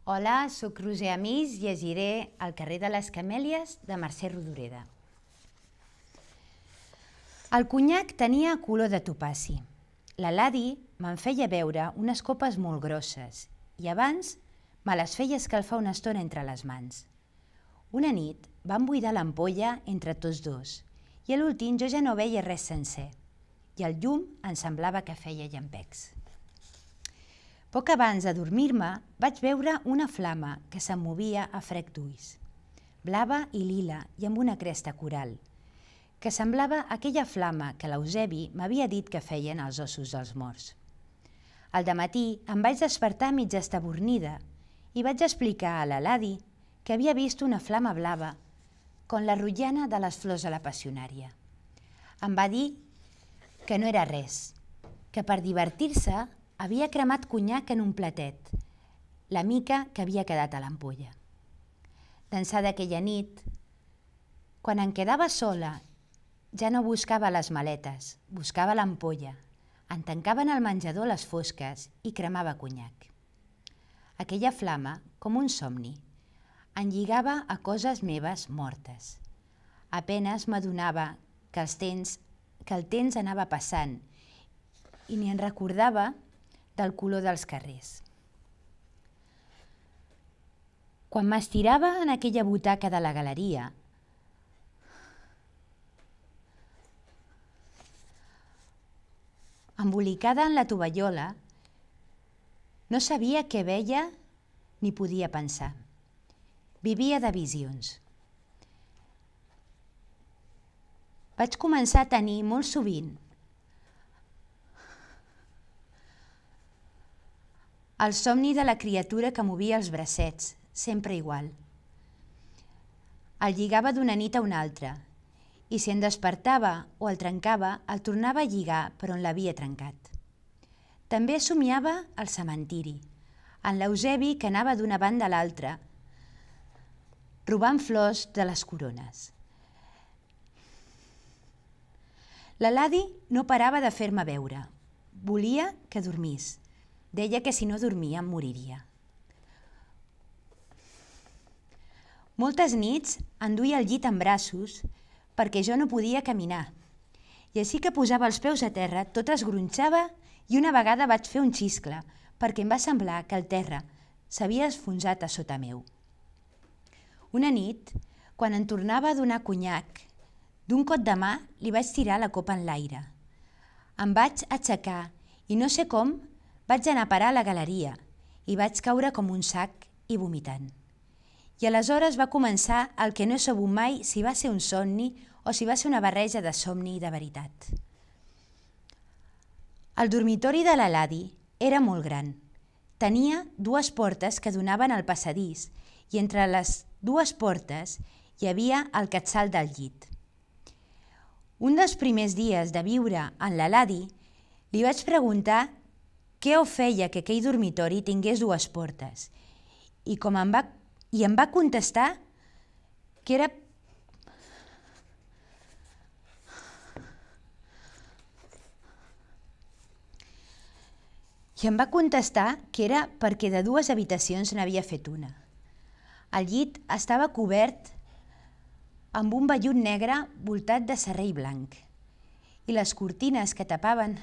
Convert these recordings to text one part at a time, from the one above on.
Hola, soc Roser Amís, llegiré El carrer de les Camèlies de Mercè Rodoreda. El conyac tenia color de topaci. La Ladi me'n feia beure unes copes molt grosses i abans me les feia escalfar una estona entre les mans. Una nit vam buidar l'ampolla entre tots dos i a l'últim jo ja no veia res sencer i el llum em semblava que feia llampecs. Poc abans de dormir-me vaig veure una flama que se'm movia a frec d'ulls, blava i lila i amb una cresta coral, que semblava aquella flama que l'Eusebi m'havia dit que feien els ossos dels morts. Al dematí em vaig despertar mig estabornida i vaig explicar a la Ladi que havia vist una flama blava com la rotllana de les flors de la passionària. Em va dir que no era res, que per divertir-se havia cremat conyac en un platet, la mica que havia quedat a l'ampolla. D'ençà d'aquella nit, quan em quedava sola, ja no buscava les maletes, buscava l'ampolla, em tancava en el menjador les fosques i cremava conyac. Aquella flama, com un somni, em lligava a coses meves mortes. Apenes m'adonava que el temps anava passant i ni en recordava del color dels carrers. Quan m'estirava en aquella butaca de la galeria, embolicada en la tovallola, no sabia què veia ni podia pensar. Vivia de visions. Vaig començar a tenir molt sovint el somni de la criatura que movia els bracets, sempre igual. El lligava d'una nit a una altra, i si en despertava o el trencava, el tornava a lligar per on l'havia trencat. També somiava al cementiri, en l'Eusebi que anava d'una banda a l'altra, robant flors de les corones. La Ladi no parava de fer-me veure. Volia que dormís. Deia que si no dormia em moriria. Moltes nits em duia al llit en braços perquè jo no podia caminar. I així que posava els peus a terra, tot es gronxava i una vegada vaig fer un xiscle perquè em va semblar que el terra s'havia esfonsat a sota meu. Una nit, quan em tornava a donar conyac, d'un cot de mà li vaig tirar la copa en l'aire. Em vaig aixecar i no sé com vaig anar a parar a la galeria i vaig caure com un sac i vomitant. I aleshores va començar el que no he sabut mai si va ser un somni o si va ser una barreja de somni i de veritat. El dormitori de la Ladi era molt gran. Tenia dues portes que donaven al passadís i entre les dues portes hi havia el quetzal del llit. Un dels primers dies de viure en la Ladi li vaig preguntar què ho feia que aquell dormitori tingués dues portes i em va contestar que era perquè de dues habitacions n'havia fet una. El llit estava cobert amb un vellut negre voltat de serrell blanc i les cortines que tapaven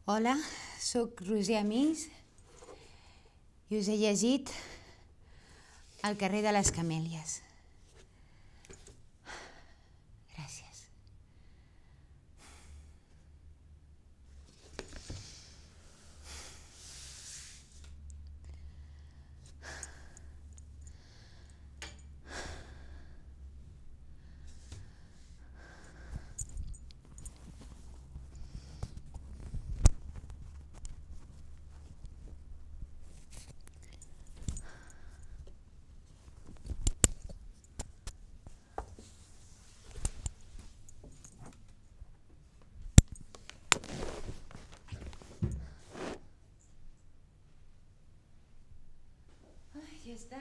Hola, sóc Roser Amís i us he llegit El carrer de les Camèlies. Gràcies. Ja està.